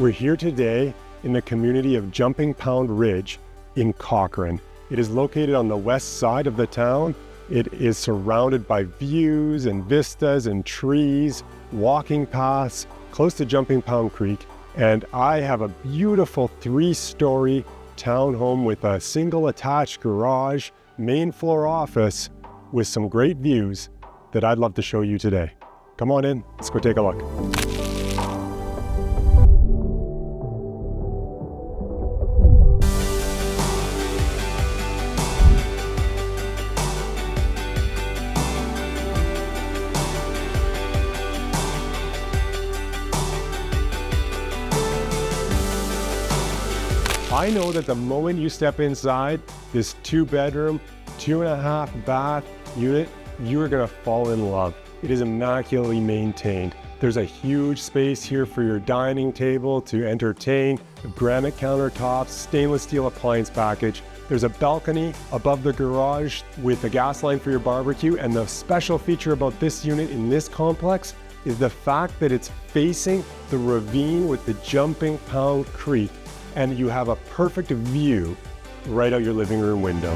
We're here today in the community of Jumping Pound Ridge in Cochrane. It is located on the west side of the town. It is surrounded by views and vistas and trees, walking paths, close to Jumping Pound Creek. And I have a beautiful 3-story townhome with a single attached garage, main floor office with some great views that I'd love to show you today. Come on in, let's go take a look. I know that the moment you step inside this 2-bedroom, 2.5 bath unit, you are gonna fall in love. It is immaculately maintained. There's a huge space here for your dining table to entertain, granite countertops, stainless steel appliance package. There's a balcony above the garage with a gas line for your barbecue. And the special feature about this unit in this complex is the fact that it's facing the ravine with the Jumping Pound Creek. And you have a perfect view right out your living room window.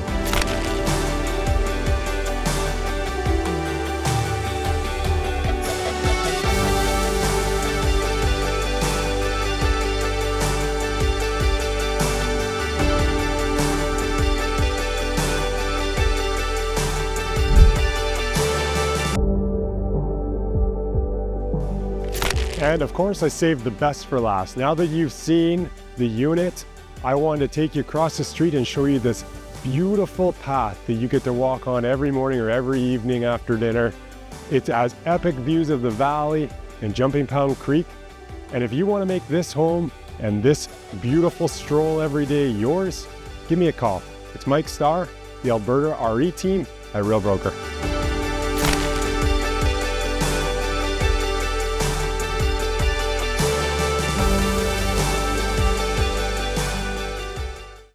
And of course, I saved the best for last. Now that you've seen the unit, I wanted to take you across the street and show you this beautiful path that you get to walk on every morning or every evening after dinner. It has epic views of the valley and Jumping Pound Creek. And if you want to make this home and this beautiful stroll every day yours, give me a call. It's Mike Starr, the Alberta RE team at Real Broker.